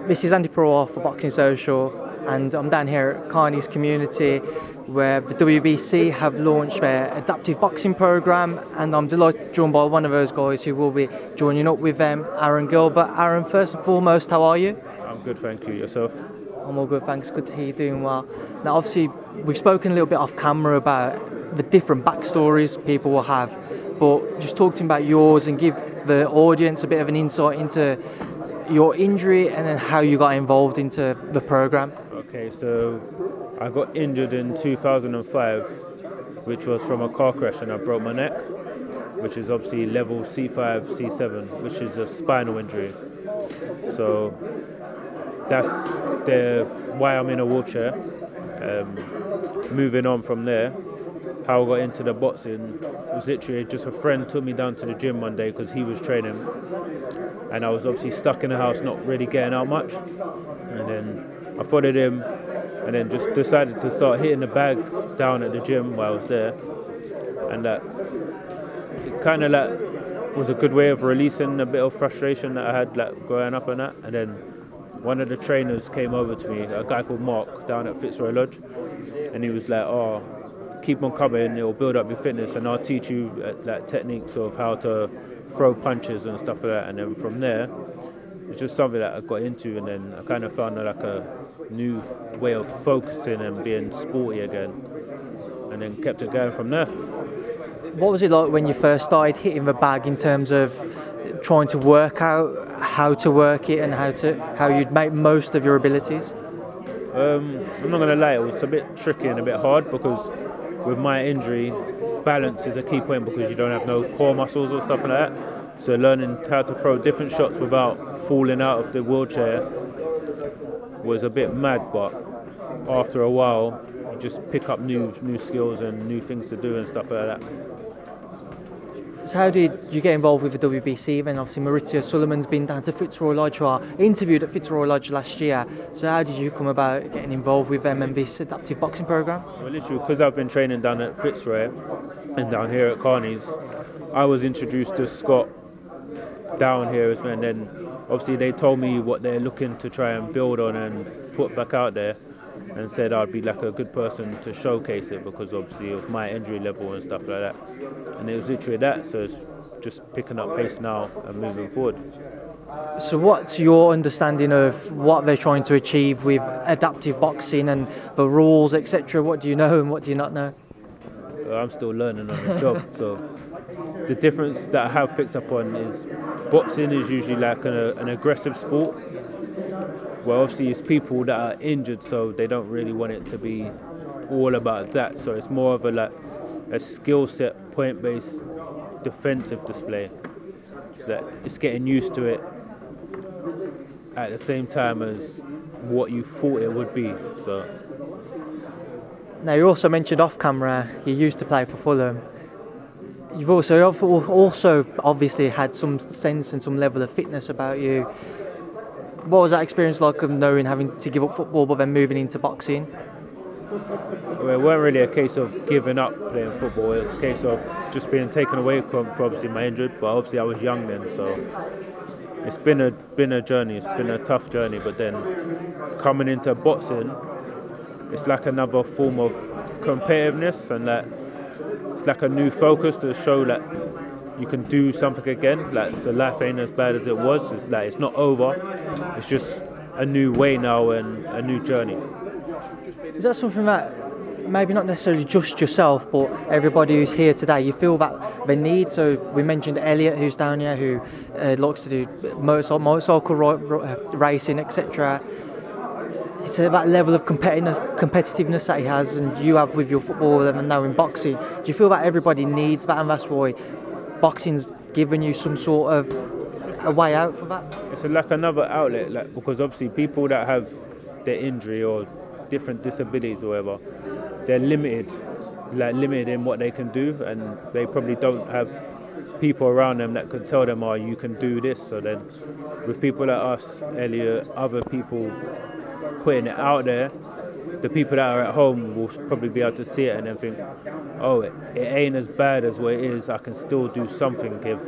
This is Andi Purewal for Boxing Social, and I'm down here at Carney's community where the WBC have launched their adaptive boxing program, and I'm delighted to be joined by one of those guys who will be joining up with them, Aaron Gilbert. Aaron, first and foremost, how are you? I'm good, thank you. Yourself? I'm all good, thanks. Good to hear you doing well. Now, obviously, we've spoken a little bit off camera about the different backstories people will have, but just talk to me about yours and give the audience a bit of an insight into your injury and then how you got involved into the program. Okay, so I got injured in 2005, which was from a car crash, and I broke my neck, which is obviously level C5, C7, which is a spinal injury. So that's why I'm in a wheelchair. Moving on from there, how I got into the boxing was literally just a friend took me down to the gym one day because he was training, and I was obviously stuck in the house, not really getting out much. And then I followed him, and then just decided to start hitting the bag down at the gym while I was there, and that it kind of was a good way of releasing a bit of frustration that I had growing up and that. And then one of the trainers came over to me, a guy called Mark down at Fitzroy Lodge, and he was like, "Oh, keep on coming, it'll build up your fitness, and I'll teach you techniques of how to throw punches and stuff like that." And then from there, it's just something that I got into, and then I kind of found a new way of focusing and being sporty again, and then kept it going from there. What was it like when you first started hitting the bag in terms of trying to work out how to work it and how you'd make most of your abilities? I'm not going to lie, it was a bit tricky and a bit hard because with my injury, balance is a key point because you don't have no core muscles or stuff like that. So learning how to throw different shots without falling out of the wheelchair was a bit mad, but after a while, you just pick up new skills and new things to do and stuff like that. So how did you get involved with the WBC then? Obviously Maurizio Sullivan's been down to Fitzroy Lodge, or interviewed at Fitzroy Lodge last year. So how did you come about getting involved with them and this adaptive boxing program? Well, literally, because I've been training down at Fitzroy and down here at Carney's, I was introduced to Scott down here as well, and then obviously they told me what they're looking to try and build on and put back out there, and said I'd be a good person to showcase it because obviously of my injury level and stuff like that. And it was literally that, so it's just picking up pace now and moving forward. So what's your understanding of what they're trying to achieve with adaptive boxing and the rules, etc.? What do you know and what do you not know? I'm still learning on the job, so the difference that I have picked up on is boxing is usually an aggressive sport. Well, obviously it's people that are injured, so they don't really want it to be all about that. So it's more of a skill set, point-based defensive display. So that it's getting used to it at the same time as what you thought it would be. So. Now, you also mentioned off camera you used to play for Fulham. You've also obviously had some sense and some level of fitness about you. What was that experience like of knowing having to give up football but then moving into boxing? Well, it weren't really a case of giving up playing football. It was a case of just being taken away from obviously my injury. But obviously I was young then, so it's been a journey. It's been a tough journey. But then coming into boxing, it's like another form of competitiveness, and it's like a new focus to show that you can do something again. So life ain't as bad as it was. It's not over. It's just a new way now and a new journey. Is that something that maybe not necessarily just yourself, but everybody who's here today, you feel that they need? So we mentioned Elliot, who's down here, who likes to do motorcycle racing, etc. It's that level of competitiveness that he has and you have with your football and now in boxing. Do you feel that everybody needs that, and that's why boxing's given you some sort of a way out for that? It's like another outlet, because obviously people that have their injury or different disabilities or whatever, they're limited in what they can do, and they probably don't have people around them that could tell them, "Oh, you can do this." So then, with people like us, Elliot, other people putting it out there, the people that are at home will probably be able to see it and then think, "Oh, it ain't as bad as what it is. I can still do something if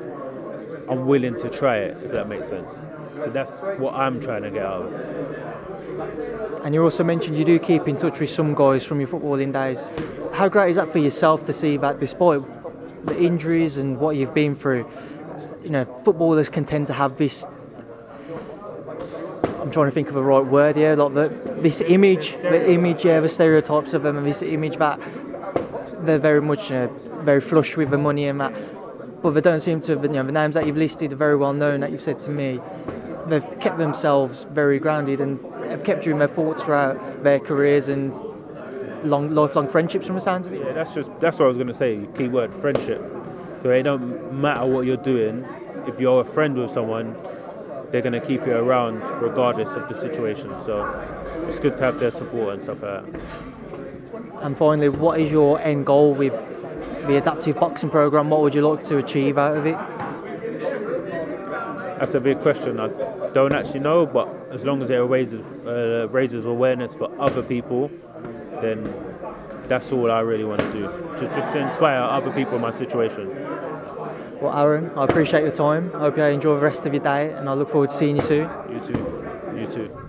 I'm willing to try it," if that makes sense. So that's what I'm trying to get out of it. And you also mentioned you do keep in touch with some guys from your footballing days. How great is that for yourself to see that despite the injuries and what you've been through, footballers can tend to have this, I'm trying to think of the right word here, like this image, the stereotypes of them, and this image that they're very much, very flush with the money and that, but they don't seem to, the names that you've listed are very well known, that you've said to me, they've kept themselves very grounded and have kept you in their thoughts throughout their careers and lifelong friendships from the sounds of it. Yeah, that's what I was going to say, key word, friendship. So it don't matter what you're doing, if you're a friend with someone, they're going to keep you around regardless of the situation. So it's good to have their support and stuff like that. And finally, what is your end goal with the adaptive boxing program? What would you like to achieve out of it? That's a big question. I don't actually know, but as long as it raises awareness for other people, then that's all I really want to do. Just to inspire other people in my situation. Well, Aaron, I appreciate your time. I hope you enjoy the rest of your day, and I look forward to seeing you soon. You too. You too.